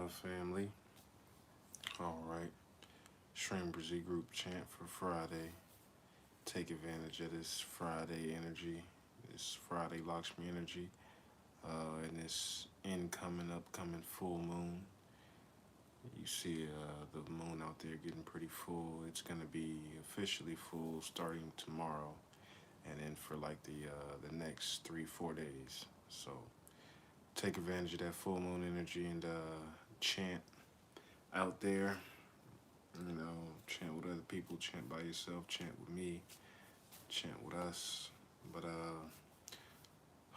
family. All right. Shreem Brzee group chant for Friday. Take advantage of this Friday energy, this Friday Lakshmi energy, and this incoming, upcoming full moon. You see the moon out there getting pretty full. It's going to be officially full starting tomorrow, and then for like the next 3 4 days. So take advantage of that full moon energy and chant out there. You know, chant with other people, chant by yourself, chant with me, chant with us. But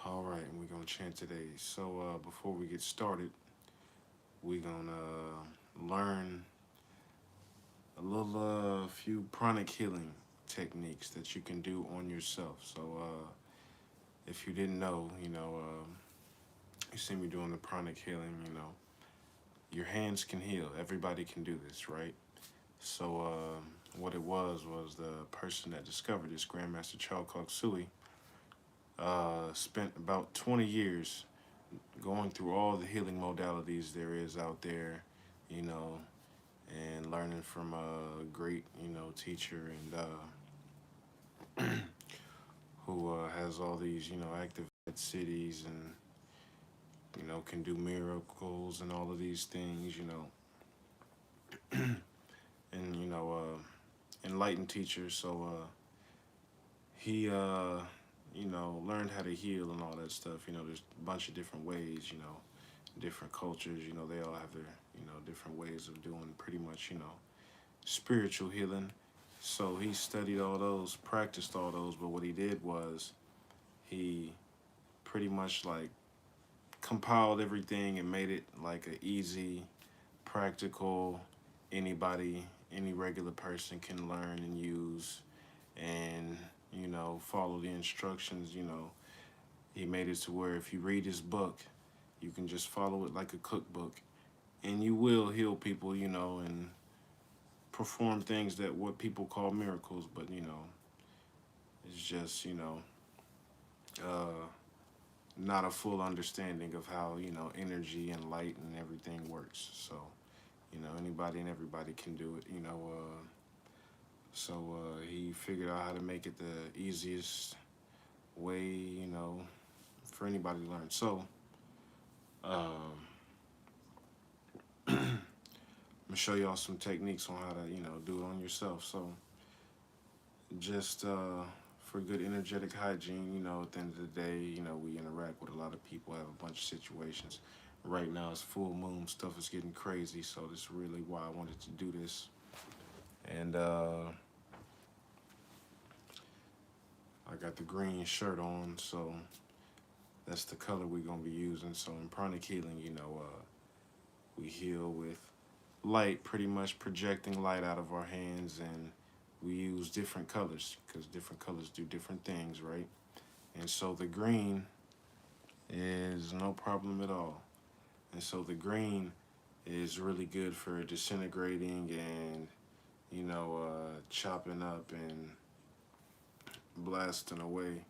all right, and we're gonna chant today. So before we get started, we're gonna learn a little few pranic healing techniques that you can do on yourself. So if you didn't know, you see me doing the pranic healing. Your hands can heal. Everybody can do this, right? So what it was the person that discovered this, Grandmaster Chant, spent about 20 years going through all the healing modalities there is out there, you know, and learning from a great, teacher and who has all these, active cities and, can do miracles and all of these things, and, enlightened teacher. So he learned how to heal and all that stuff. There's a bunch of different ways, different cultures, they all have their, different ways of doing pretty much, spiritual healing. So he studied all those, practiced all those, but what he did was he pretty much like compiled everything and made it like a easy, practical, anybody, any regular person can learn and use and, follow the instructions. He made it to where if you read his book, you can just follow it like a cookbook and you will heal people, and perform things that what people call miracles, but, it's just, uh, not a full understanding of how, energy and light and everything works. So, anybody and everybody can do it, So he figured out how to make it the easiest way, for anybody to learn. So, um, I'm gonna show y'all some techniques on how to, do it on yourself. So, just for good energetic hygiene, at the end of the day, we interact with a lot of people, have a bunch of situations. Right now, it's full moon, stuff is getting crazy, so this is really why I wanted to do this. And I got the green shirt on, so that's the color we're gonna be using. So in pranic healing, we heal with light, pretty much projecting light out of our hands, and we use different colors because different colors do different things, right? And so the green is no problem at all. And so the green is really good for disintegrating and, chopping up and blasting away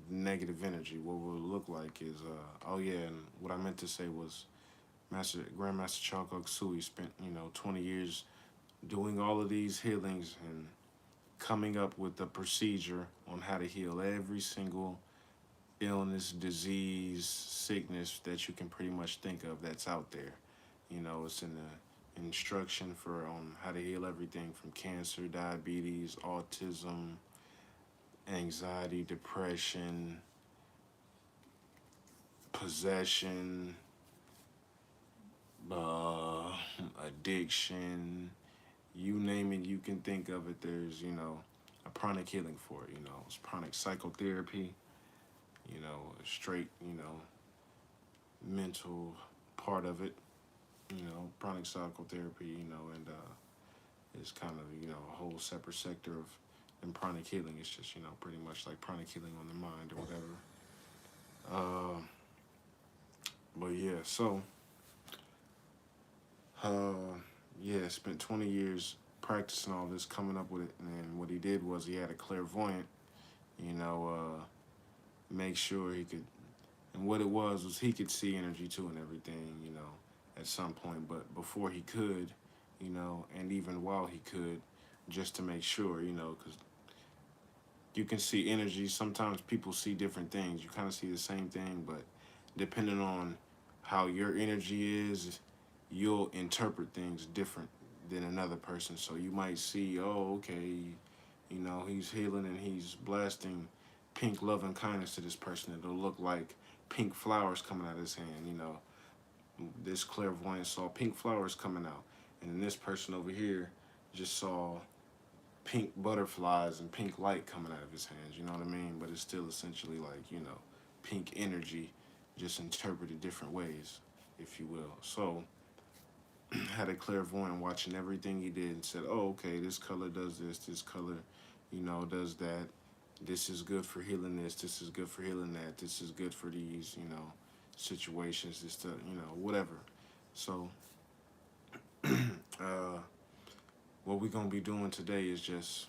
negative energy. What will look like is, oh yeah, and what I meant to say was Grandmaster Chalkok Sui spent, 20 years doing all of these healings and coming up with a procedure on how to heal every single illness, disease, sickness that you can pretty much think of that's out there. It's in the instruction for on how to heal everything from cancer, diabetes, autism, anxiety, depression, possession, addiction, you name it, you can think of it. There's, a pranic healing for it. It's pranic psychotherapy, straight, mental part of it, pranic psychotherapy, and it's kind of, a whole separate sector of and pranic healing. It's just, pretty much like pranic healing on the mind or whatever. But yeah, so, spent 20 years practicing all this, coming up with it. And what he did was he had a clairvoyant, make sure he could And what it was he could see energy too and everything, you know, at some point. But before he could, you know, and even while he could, just to make sure, you know, because you can see energy. Sometimes people see different things. You kind of see the same thing, but depending on how your energy is, you'll interpret things different than another person. So you might see, oh, okay, you know, he's healing and he's blasting pink love and kindness to this person. It'll look like pink flowers coming out of his hand. You know, this clairvoyant saw pink flowers coming out, and then this person over here just saw pink butterflies and pink light coming out of his hands. You know what I mean? But it's still essentially like, you know, pink energy, just interpreted different ways, if you will. So had a clairvoyant watching everything he did and said, oh, okay, this color does this color, you know, does that. This is good for healing this is good for healing that, this is good for these, you know, situations, this stuff, you know, whatever. So uh, what we're going to be doing today is just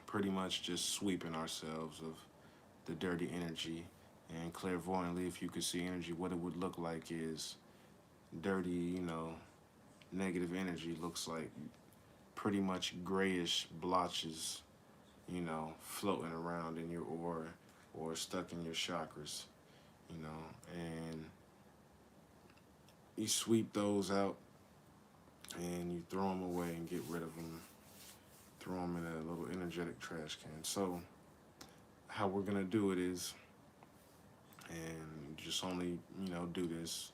pretty much just sweeping ourselves of the dirty energy. And clairvoyantly, if you could see energy, what it would look like is dirty, you know, negative energy looks like pretty much grayish blotches, you know, floating around in your aura or stuck in your chakras, you know, and you sweep those out and you throw them away and get rid of them, throw them in a little energetic trash can. So, how we're gonna do it is, and just only, you know, do this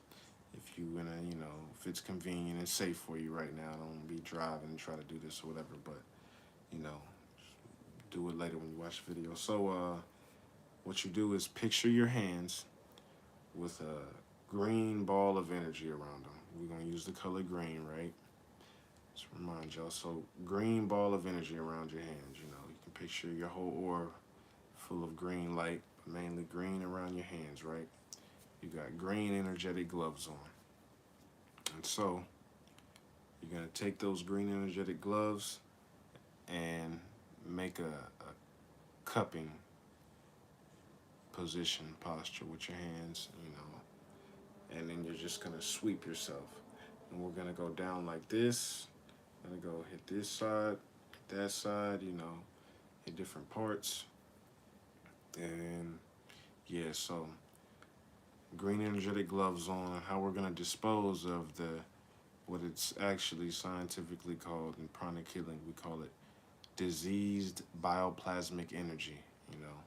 if you gonna, you know, if it's convenient and safe for you right now. Don't be driving and try to do this or whatever, but you know, do it later when you watch the video. So what you do is picture your hands with a green ball of energy around them. We're gonna use the color green, right? Just remind y'all. So green ball of energy around your hands. You know, you can picture your whole aura full of green light, mainly green around your hands, right? You got green energetic gloves on. And so you're going to take those green energetic gloves and make a cupping position, posture with your hands, you know, and then you're just going to sweep yourself. And we're going to go down like this. Going to go hit this side, that side, you know, hit different parts. And yeah, so green energetic gloves on. How we're going to dispose of the what it's actually scientifically called in pranic healing, we call it diseased bioplasmic energy. You know,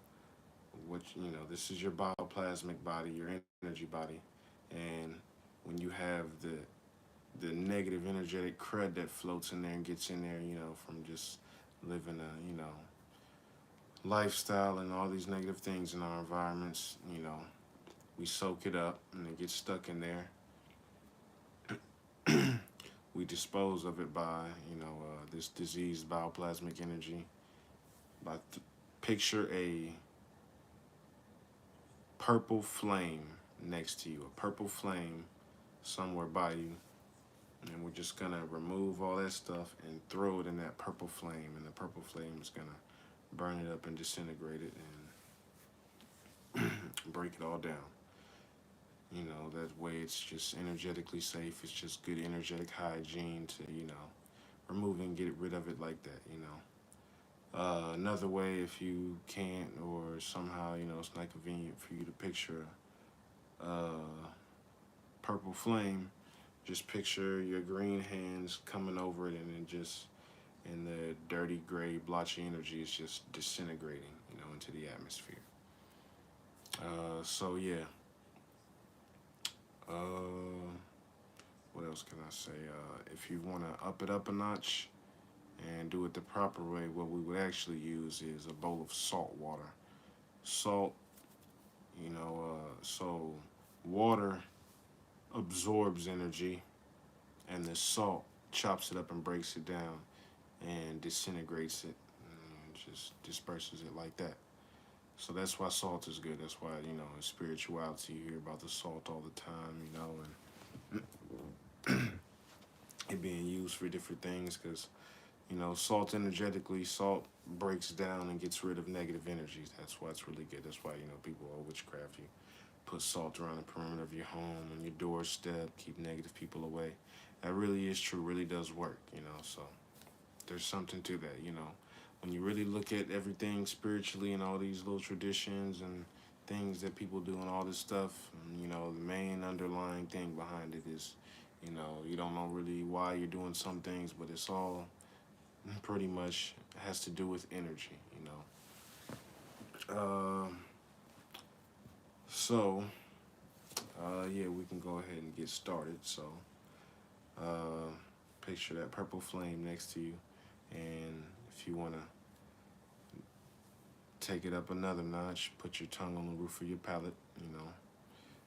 what, you know, this is your bioplasmic body, your energy body, and when you have the negative energetic crud that floats in there and gets in there, you know, from just living a, you know, lifestyle and all these negative things in our environments, you know, we soak it up and it gets stuck in there. We dispose of it by, you know, this diseased bioplasmic energy by picture a purple flame next to you, a purple flame somewhere by you, and we're just gonna remove all that stuff and throw it in that purple flame, and the purple flame is gonna burn it up and disintegrate it and break it all down. You know, that way it's just energetically safe. It's just good energetic hygiene to, you know, remove and get rid of it like that, you know. Another way, if you can't or somehow, you know, it's not convenient for you to picture a purple flame, just picture your green hands coming over it and then just, and the dirty, gray, blotchy energy is just disintegrating, you know, into the atmosphere. So yeah. Uh, what else can I say? If you want to up it up a notch and do it the proper way, what we would actually use is a bowl of salt water. Salt, you know, so water absorbs energy, and the salt chops it up and breaks it down and disintegrates it and just disperses it like that. So that's why salt is good. That's why, you know, in spirituality, you hear about the salt all the time, you know, and it being used for different things because, you know, salt energetically, salt breaks down and gets rid of negative energies. That's why it's really good. That's why, you know, people, oh, witchcraft, you Put salt around the perimeter of your home and your doorstep. Keep negative people away. That really is true. Really does work. So there's something to that. When you really look at everything spiritually and all these little traditions and things that people do and all this stuff, the main underlying thing behind it is, you don't know really why you're doing some things, but it's all pretty much has to do with energy. So, yeah, we can go ahead and get started. So, uh, picture that purple flame next to you, and if you want to take it up another notch, put your tongue on the roof of your palate,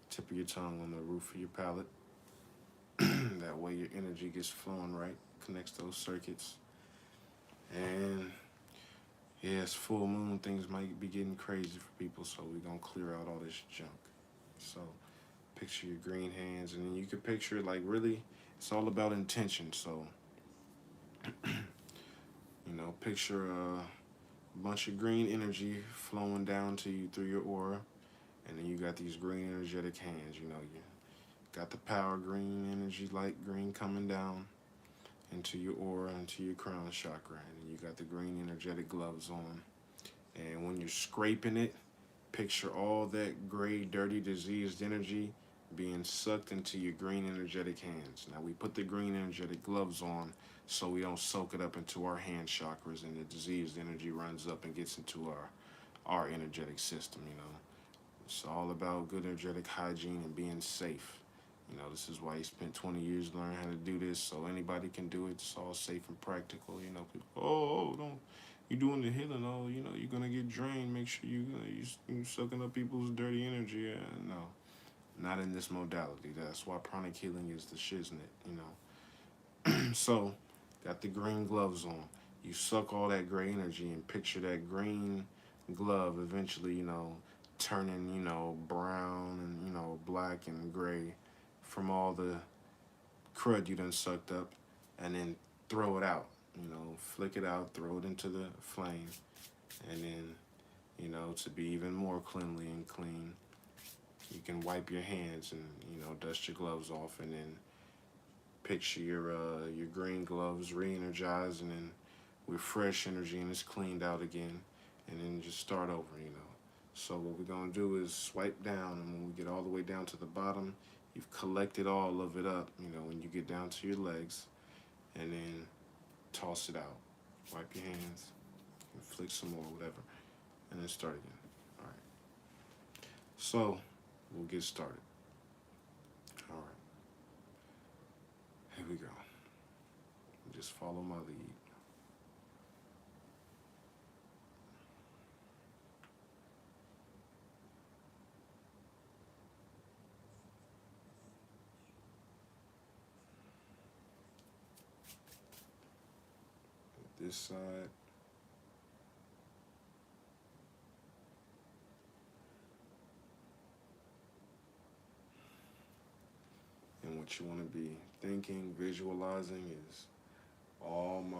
tip of your tongue on the roof of your palate. That way your energy gets flowing right, connects those circuits. And yeah, it's full moon, things might be getting crazy for people, so we're going to clear out all this junk. So picture your green hands, and then you can picture it like really, it's all about intention. So, picture a bunch of green energy flowing down to you through your aura, and then you got these green energetic hands. You got the power green energy, light green coming down into your aura, into your crown chakra, and you got the green energetic gloves on. And when you're scraping it, picture all that gray, dirty, diseased energy being sucked into your green energetic hands. Now we put the green energetic gloves on so we don't soak it up into our hand chakras and the diseased energy runs up and gets into our energetic system. It's all about good energetic hygiene and being safe. This is why he spent 20 years learning how to do this, so anybody can do it. It's all safe and practical. People, don't, you doing the healing, you're going to get drained. Make sure you sucking up people's dirty energy. No, not in this modality. That's why pranic healing is the shiznit. So, got the green gloves on. You suck all that gray energy and picture that green glove eventually, turning, brown and, black and gray from all the crud you done sucked up, and then throw it out. Flick it out, throw it into the flame, and then, to be even more cleanly and clean, you can wipe your hands and, dust your gloves off, and then picture your green gloves re-energized, and then with fresh energy, and it's cleaned out again, and then just start over. So what we're gonna do is swipe down, and when we get all the way down to the bottom, you've collected all of it up, when you get down to your legs, and then toss it out. Wipe your hands, and flick some more, whatever, and then start again. All right. So we'll get started. All right. Here we go. Just follow my lead. This side. And what you want to be thinking, visualizing is all my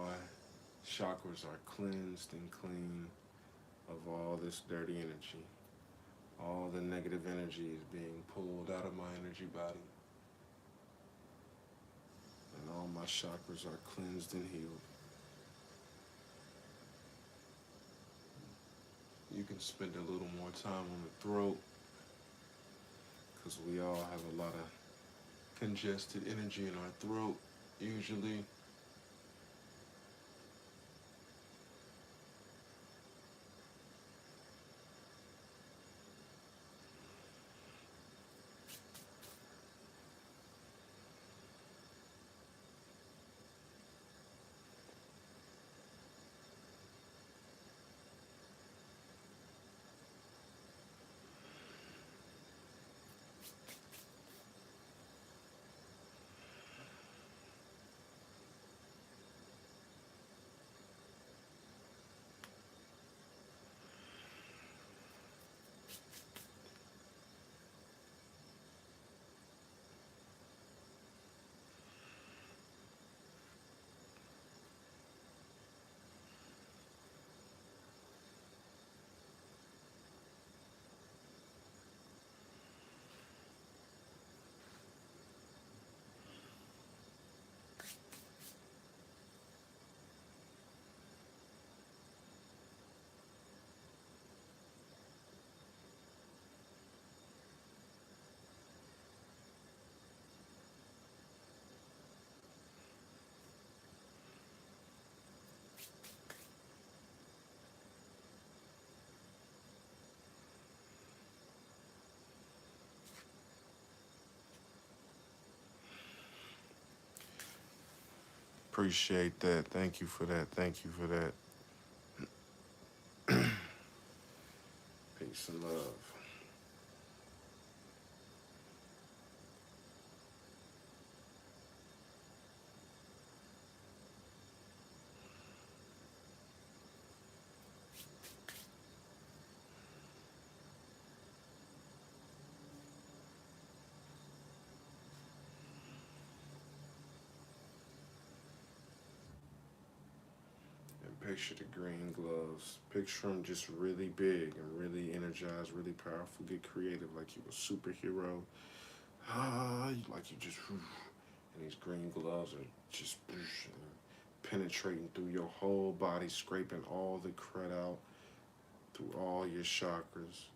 chakras are cleansed and clean of all this dirty energy. All the negative energy is being pulled out of my energy body. And all my chakras are cleansed and healed. You can spend a little more time on the throat, because we all have a lot of congested energy in our throat, usually. Appreciate that. Thank you for that. Thank you for that. Peace and love. And picture the green gloves. Picture them just really big and really energized, really powerful. Get creative like you a superhero. Like you just, and these green gloves are just penetrating through your whole body, scraping all the crud out through all your chakras.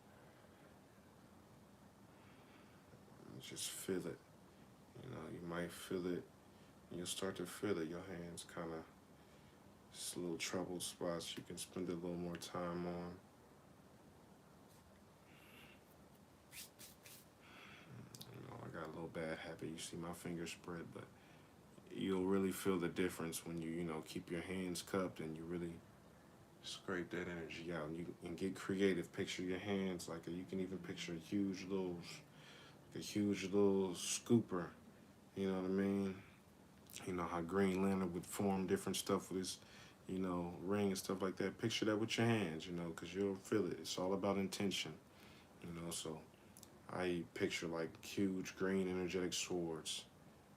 And just feel it. You know, you might feel it. You'll start to feel it. Your hands kind of, just little troubled spots you can spend a little more time on. You know, I got a little bad habit. You see my fingers spread, but you'll really feel the difference when you know, keep your hands cupped and you really scrape that energy out. And get creative. Picture your hands like you can even picture a huge little scooper. You know what I mean? You know how Green Lantern would form different stuff with his, you know, ring and stuff like that. Picture that with your hands, you know, because you'll feel it. It's all about intention, you know. So I picture like huge green energetic swords,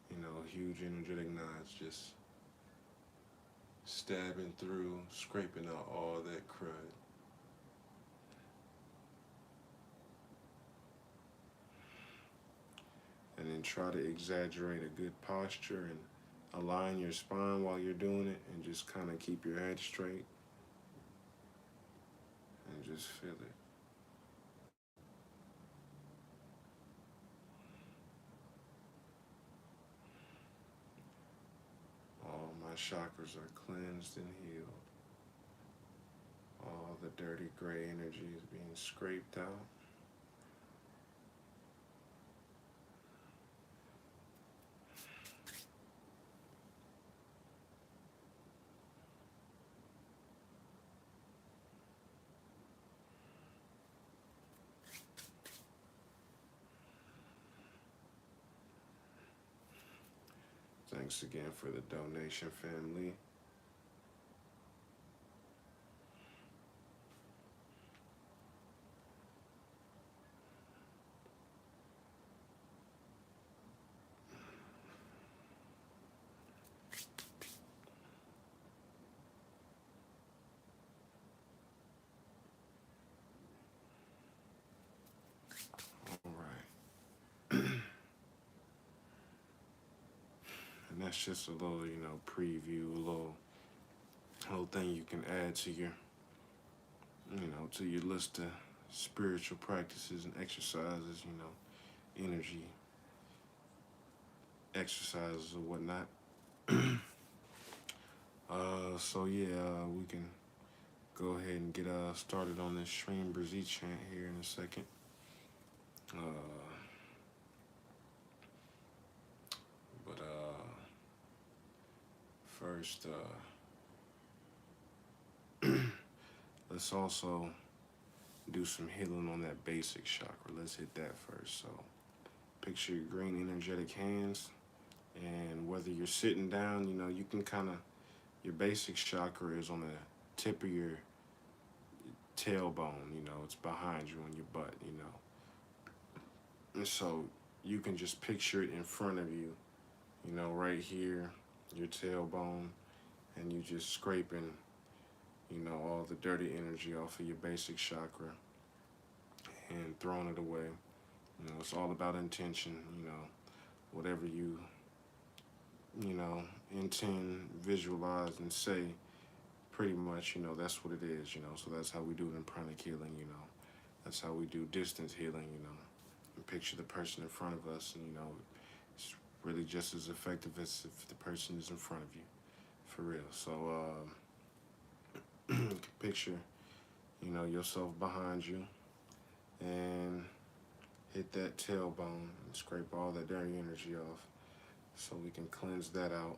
you know, huge energetic knives just stabbing through, scraping out all that crud. And then try to exaggerate a good posture and align your spine while you're doing it and just kind of keep your head straight and just feel it. All my chakras are cleansed and healed. All the dirty gray energy is being scraped out. Thanks again for the donation, family. All right. And that's just a little, you know, preview, a little thing you can add to your, you know, to your list of spiritual practices and exercises, you know, energy exercises or whatnot. So yeah, we can go ahead and get started on this Shreem Brzee chant here in a second. Uh, but first, let's also do some healing on that basic chakra. Let's hit that first. So picture your green energetic hands, and whether you're sitting down, you know, you can kind of, your basic chakra is on the tip of your tailbone, you know, it's behind you on your butt, you know. And so you can just picture it in front of you, you know, right here, your tailbone, and you just scraping, you know, all the dirty energy off of your basic chakra and throwing it away. You know, it's all about intention, you know, whatever you know, intend, visualize, and say, pretty much, you know, that's what it is, you know. So that's how we do it in pranic healing, you know. That's how we do distance healing, you know. And picture the person in front of us, and, you know, it's really just as effective as if the person is in front of you, for real. So, picture, you know, yourself behind you, and hit that tailbone and scrape all that dirty energy off so we can cleanse that out.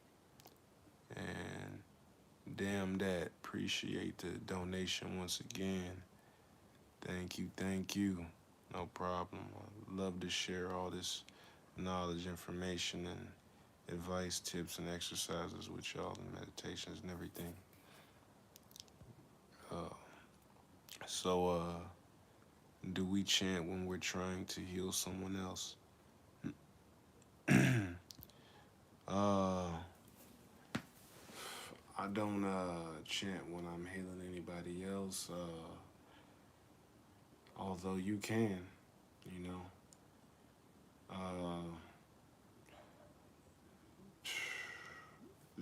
And damn that. Appreciate the donation once again. Thank you, thank you. No problem. I love to share all this knowledge, information, and advice, tips, and exercises with y'all, and meditations and everything. Uh, so, do we chant when we're trying to heal someone else? uh, I don't chant when I'm healing anybody else. Although you can, you know. Uh,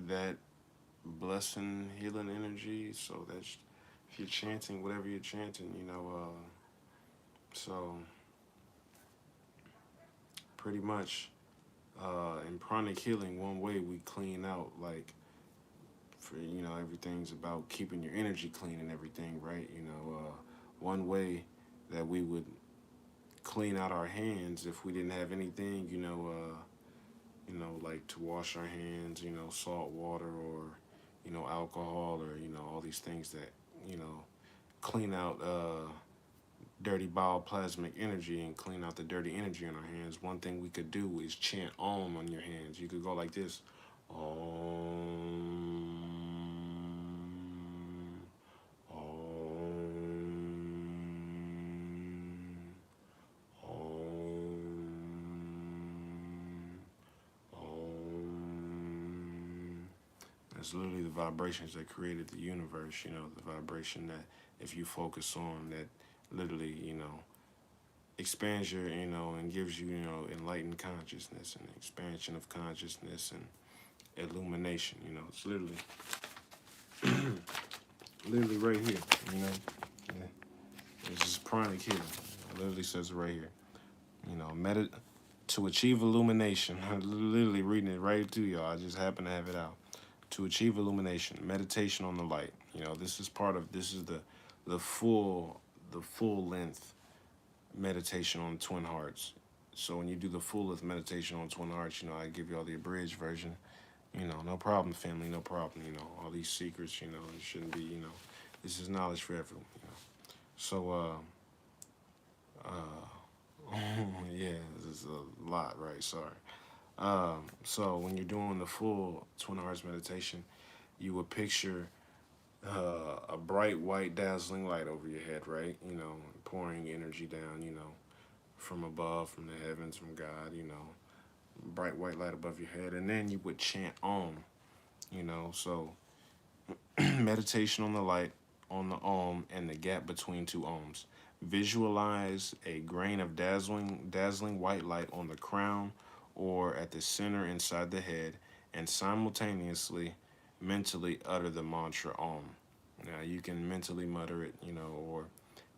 that blessing, healing energy. So that's if you're chanting whatever you're chanting, you know. So pretty much in pranic healing, one way we clean out like for everything's about keeping your energy clean and everything, right? One way that we would clean out our hands if we didn't have anything, like to wash our hands, salt water or, alcohol or, all these things that, clean out dirty bioplasmic energy and clean out the dirty energy in our hands. One thing we could do is chant Om on your hands. You could go like this. Om. Om. Om. Om. That's literally the vibrations that created the universe, the vibration that if you focus on that literally, expands your, and gives you, enlightened consciousness and expansion of consciousness and illumination, it's literally, literally right here, Yeah. This is pranic here. It literally says it right here. To achieve illumination, I'm literally reading it right to y'all. I just happen to have it out. To achieve illumination, meditation on the light. This is the full length meditation on twin hearts. So when you do the full length meditation on twin hearts, I give you all the abridged version. No problem, family, no problem. All these secrets, it shouldn't be, this is knowledge for everyone. So, yeah, this is a lot, right? Sorry. So when you're doing the full twin hearts meditation, you would picture a bright white dazzling light over your head, right? Pouring energy down, from above, from the heavens, from God, bright white light above your head. And then you would chant Om, so meditation on the light, on the Om, and the gap between two Oms. Visualize a grain of dazzling white light on the crown or at the center inside the head, and simultaneously mentally utter the mantra Om. Now you can mentally mutter it, or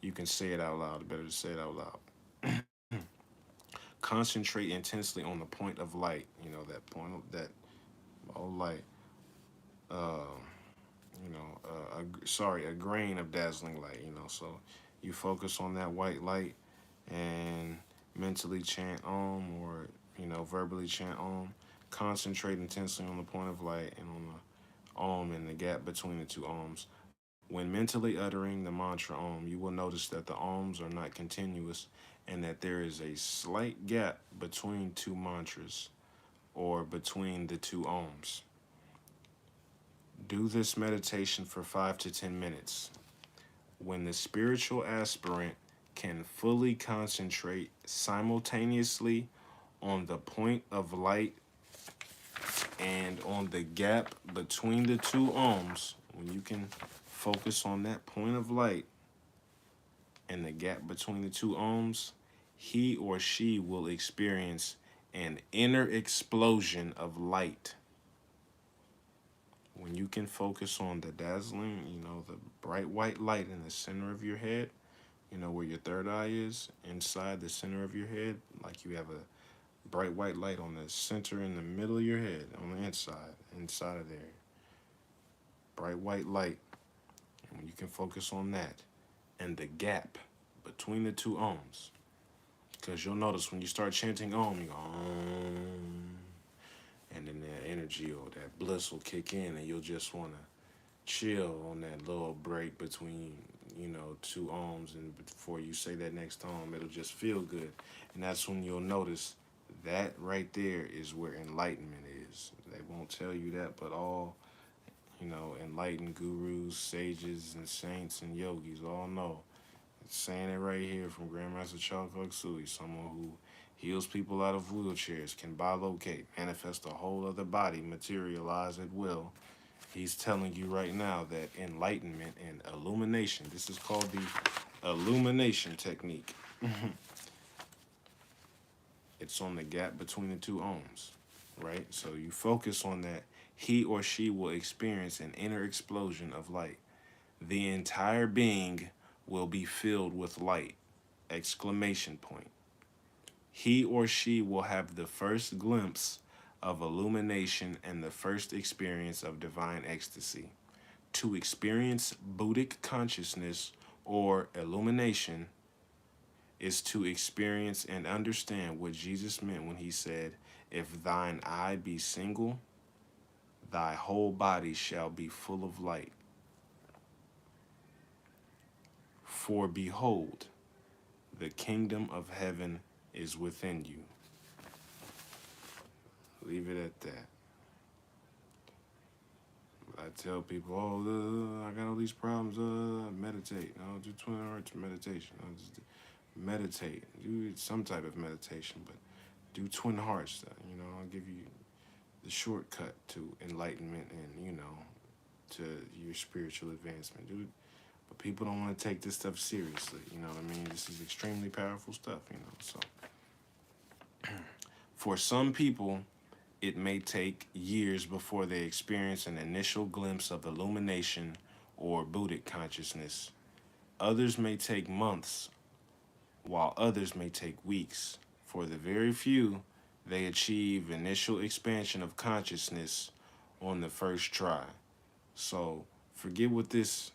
you can say it out loud. Better to say it out loud. Concentrate intensely on the point of light. That point of that light. Uh, a grain of dazzling light. So you focus on that white light and mentally chant Om, or verbally chant Om. Concentrate intensely on the point of light and on the Om and the gap between the two Oms. When mentally uttering the mantra Om, you will notice that the Oms are not continuous and that there is a slight gap between two mantras or between the two Oms. Do this meditation for 5 to 10 minutes. When the spiritual aspirant can fully concentrate simultaneously on the point of light and on the gap between the two Oms, when you can focus on that point of light and the gap between the two Oms, he or she will experience an inner explosion of light. When you can focus on the dazzling, the bright white light in the center of your head, where your third eye is, inside the center of your head, like you have a bright white light on the center in the middle of your head, on the inside of there. Bright white light. And when you can focus on that and the gap between the two Oms, because you'll notice when you start chanting Om, you go Om, and then the energy energy or that bliss will kick in, and you'll just want to chill on that little break between, two ohms, and before you say that next ohm, it'll just feel good. And that's when you'll notice that right there is where enlightenment is. They won't tell you that, but all, enlightened gurus, sages, and saints and yogis all know. It's saying it right here from Grandmaster Chalk Sui, someone who heals people out of wheelchairs, can bilocate, manifest a whole other body, materialize at will. He's telling you right now that enlightenment and illumination, this is called the illumination technique. It's on the gap between the two ohms, right? So you focus on that. He or she will experience an inner explosion of light. The entire being will be filled with light! Exclamation point. He or she will have the first glimpse of illumination and the first experience of divine ecstasy. To experience Buddhic consciousness or illumination is to experience and understand what Jesus meant when he said, "If thine eye be single, thy whole body shall be full of light. For behold, the kingdom of heaven is within you." Leave it at that. I tell people, I got all these problems, meditate. Do 20 hours meditation. Just meditate. Do some type of meditation, but do twin hearts. I'll give you the shortcut to enlightenment and, to your spiritual advancement. But people don't want to take this stuff seriously. You know what I mean? This is extremely powerful stuff, so. For some people, it may take years before they experience an initial glimpse of illumination or Buddhic consciousness. Others may take months, while others may take weeks. For the very few, they achieve initial expansion of consciousness on the first try. So forget what this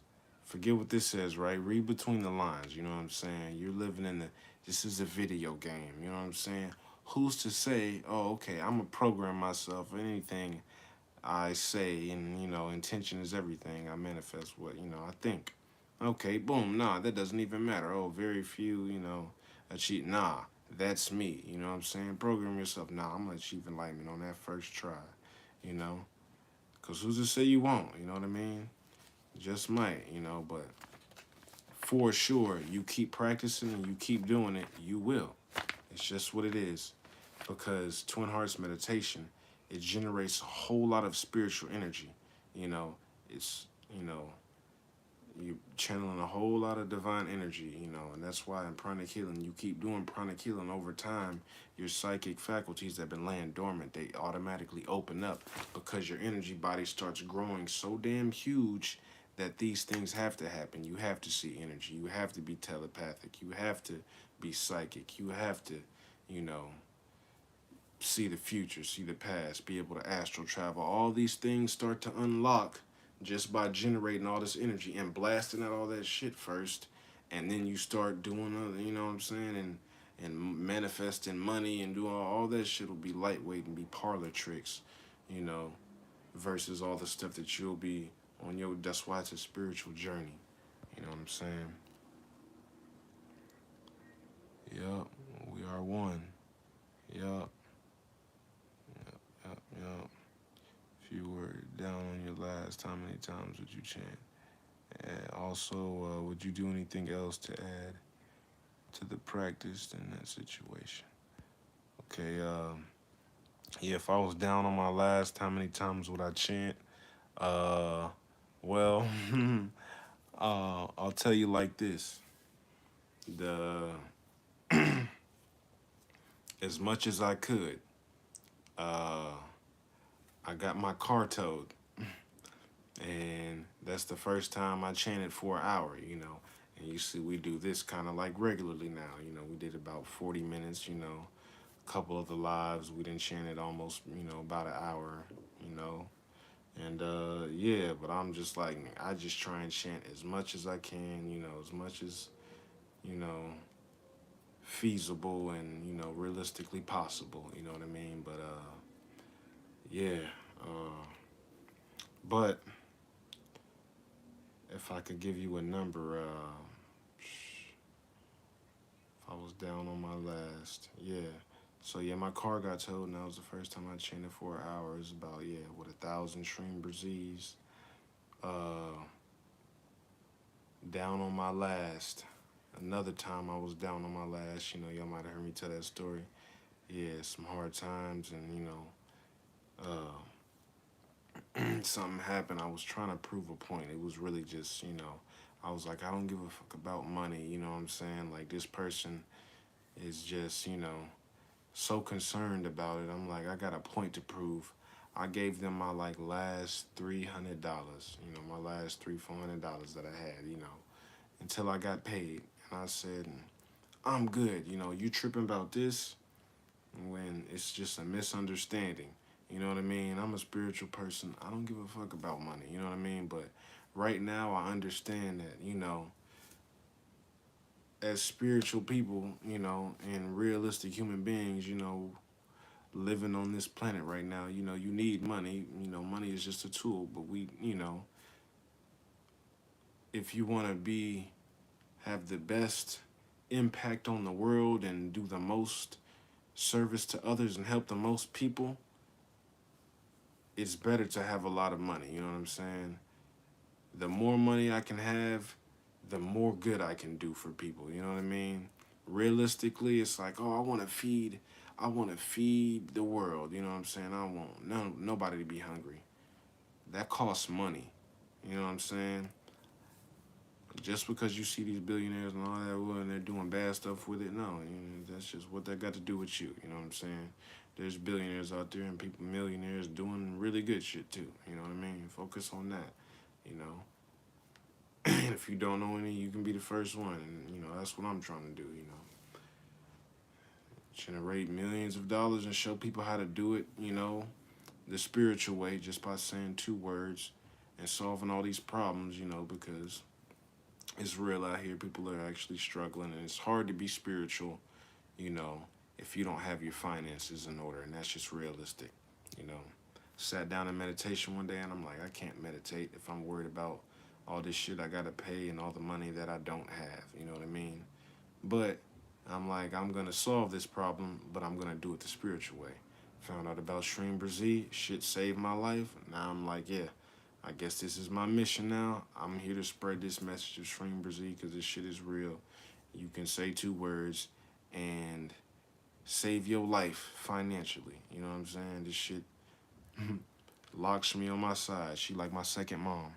says, right? Read between the lines, you know what I'm saying? You're living this is a video game, you know what I'm saying? Who's to say, okay, I'm going to program myself for anything I say, and, intention is everything. I manifest what, I think. Okay, boom, nah, that doesn't even matter. Very few, achieve. Nah, that's me, you know what I'm saying? Program yourself. Nah, I'm going to achieve enlightenment on that first try, Because who's to say you won't, you know what I mean? Just might, but for sure, you keep practicing and you keep doing it, you will. It's just what it is. Because Twin Hearts meditation, it generates a whole lot of spiritual energy. It's, you channeling a whole lot of divine energy, and that's why in pranic healing, you keep doing pranic healing over time, your psychic faculties that have been laying dormant, they automatically open up because your energy body starts growing so damn huge that these things have to happen. You have to see energy. You have to be telepathic. You have to be psychic. You have to, see the future, see the past, be able to astral travel. All these things start to unlock just by generating all this energy and blasting out all that shit first. And then you start doing other, you know what I'm saying? And manifesting money and doing all that shit will be lightweight and be parlor tricks, versus all the stuff that you'll be on your, that's why it's a spiritual journey. You know what I'm saying? Yup, we are one. Yup. Yup. If you were down on your last, how many times would you chant? And also, would you do anything else to add to the practice in that situation? Okay, yeah, if I was down on my last, how many times would I chant? Well, I'll tell you like this. As much as I could, I got my car towed, and that's the first time I chanted for an hour, And you see, we do this kind of like regularly now, We did about 40 minutes, A couple of the lives, we didn't chant it almost, about an hour, And yeah, but I'm just like, I just try and chant as much as I can, as much as, feasible and, realistically possible, you know what I mean? But yeah, But if I could give you a number, if I was down on my last, yeah. So yeah, my car got towed, and that was the first time I chained it for an hour. It was about, yeah, with 1,000 Shreem Brzees. Uh, down on my last. Another time I was down on my last. You know, y'all might have heard me tell that story. Yeah, some hard times, and something happened. I was trying to prove a point. It was really just, I was like, I don't give a fuck about money. You know what I'm saying? Like, this person is just, so concerned about it. I'm like, I got a point to prove. I gave them my like last $300, my last $400 that I had, until I got paid. And I said, I'm good. You tripping about this when it's just a misunderstanding. You know what I mean? I'm a spiritual person. I don't give a fuck about money. You know what I mean? But right now, I understand that, as spiritual people, and realistic human beings, living on this planet right now, you need money. Money is just a tool. But if you want to have the best impact on the world and do the most service to others and help the most people, it's better to have a lot of money. You know what I'm saying? The more money I can have, the more good I can do for people. You know what I mean? Realistically, it's like, oh, I want to feed the world. You know what I'm saying? I don't want nobody to be hungry. That costs money. You know what I'm saying? Just because you see these billionaires and all that, well, and they're doing bad stuff with it, no, that's just what that got to do with you. You know what I'm saying? There's billionaires out there and people, millionaires, doing really good shit too. You know what I mean? Focus on that. You know, and if you don't know any, you can be the first one. And that's what I'm trying to do. Generate millions of dollars and show people how to do it. The spiritual way, just by saying two words and solving all these problems. Because it's real out here. People are actually struggling, and it's hard to be spiritual, you know, if you don't have your finances in order, and that's just realistic, you know. Sat down in meditation one day, and I'm like, I can't meditate if I'm worried about all this shit I gotta pay and all the money that I don't have, you know what I mean? But I'm like, I'm gonna solve this problem, but I'm gonna do it the spiritual way. Found out about Shreem Brzee, shit saved my life. Now I'm like, yeah, I guess this is my mission now. I'm here to spread this message of Shreem Brzee because this shit is real. You can say two words and save your life financially. You know what I'm saying? This shit locks me on my side. She like my second mom.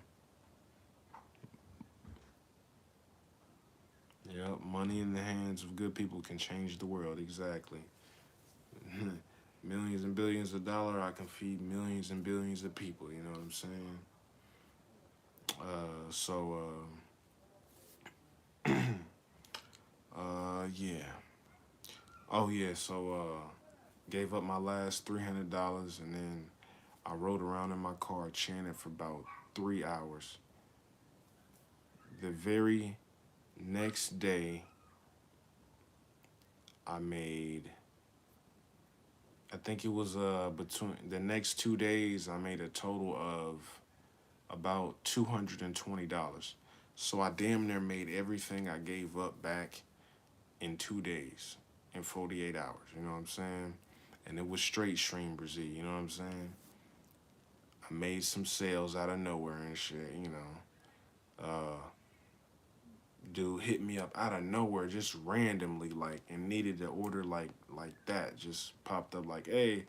Yep, money in the hands of good people can change the world. Exactly. Millions and billions of dollars, I can feed millions and billions of people. You know what I'm saying? So, yeah. Oh, yeah. So, gave up my last $300, and then I rode around in my car chanting for about 3 hours. The very next day, I made, I think it was between the next 2 days, I made a total of about $220. So I damn near made everything I gave up back in 2 days, in 48 hours. You know what I'm saying? And it was straight Shreem Brzee. You know what I'm saying? I made some sales out of nowhere and shit. Dude hit me up out of nowhere, just randomly, like, and needed to order like that. Just popped up like, hey,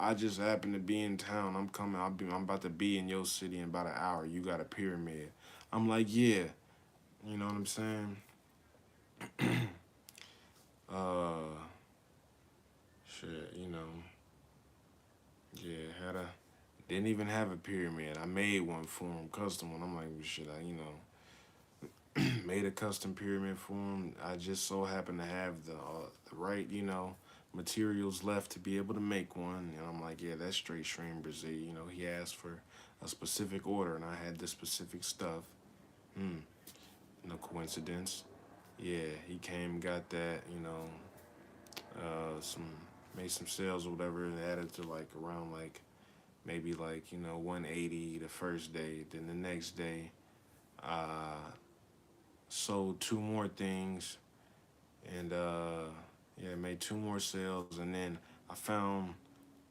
I just happened to be in town. I'm coming. I'm about to be in your city in about an hour. You got a pyramid? I'm like, yeah. You know what I'm saying? Uh, shit. Yeah. Didn't even have a pyramid. I made one for him, custom one. I'm like, well, shit. Made a custom pyramid for him. I just so happened to have the right, materials left to be able to make one. And I'm like, yeah, that's straight Shreem Brzee. He asked for a specific order, and I had the specific stuff. No coincidence. Yeah, he came, got that. Some made some sales or whatever, and added to like around like maybe like, 180 the first day. Then the next day, I sold two more things, and yeah, made two more sales, and then I found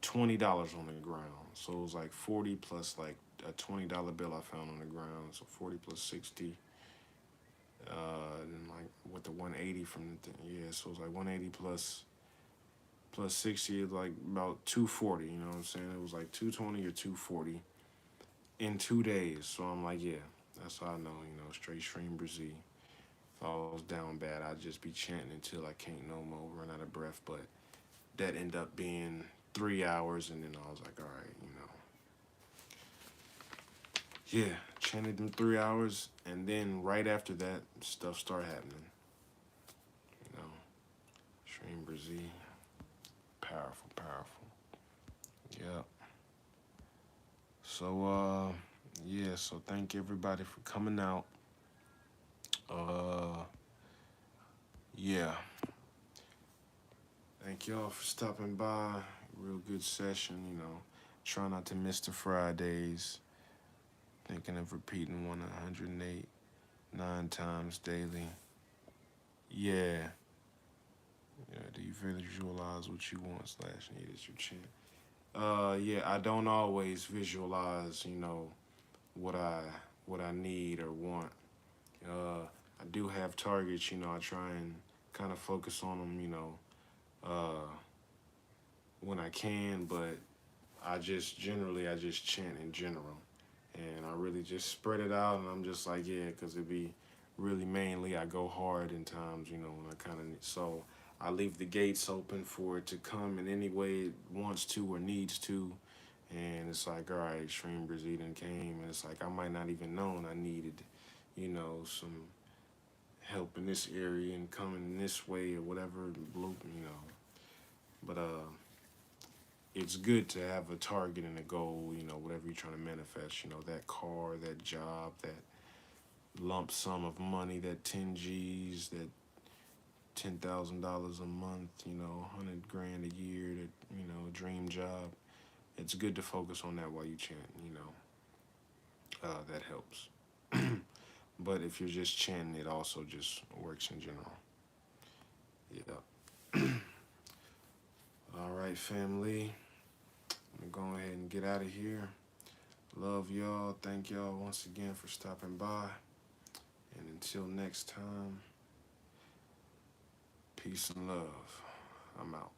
$20 on the ground. So it was like 40 plus like a $20 bill I found on the ground. So 40 plus 60. And like with the 180 from the thing, yeah. So it was like 180 plus 60 is like about 240. You know what I'm saying? It was like 220 or 240 in 2 days. So I'm like, yeah, that's how I know. Straight Shreem Brzee. If I was down bad, I'd just be chanting until I can't no more, run out of breath. But that ended up being 3 hours, and then I was like, all right. Yeah, chanted them 3 hours, and then right after that, stuff started happening. You know, Shreem Brzee, powerful, powerful. Yeah. So, yeah. So thank everybody for coming out. Uh, yeah. Thank y'all for stopping by. Real good session. Try not to miss the Fridays. Thinking of repeating 108 9 times daily. Yeah. Yeah. Do you visualize what you want / need as your chant? Yeah. I don't always visualize. What I what I need or want. I do have targets. I try and kind of focus on them. Uh, when I can, but I just chant in general, and I really just spread it out, and I'm just like, yeah, because it be really mainly I go hard in times, when I kind of, so I leave the gates open for it to come in any way it wants to or needs to, and it's like, all right, Shreem Brzee done came, and it's like I might not even known I needed, some help in this area and coming in this way or whatever, but it's good to have a target and a goal, whatever you're trying to manifest, that car, that job, that lump sum of money, that 10 G's, that $10,000 a month, 100 grand a year, that, dream job. It's good to focus on that while you chant, that helps. But if you're just chanting, it also just works in general. Yeah. All right, family. I'm going to go ahead and get out of here. Love y'all. Thank y'all once again for stopping by. And until next time, peace and love. I'm out.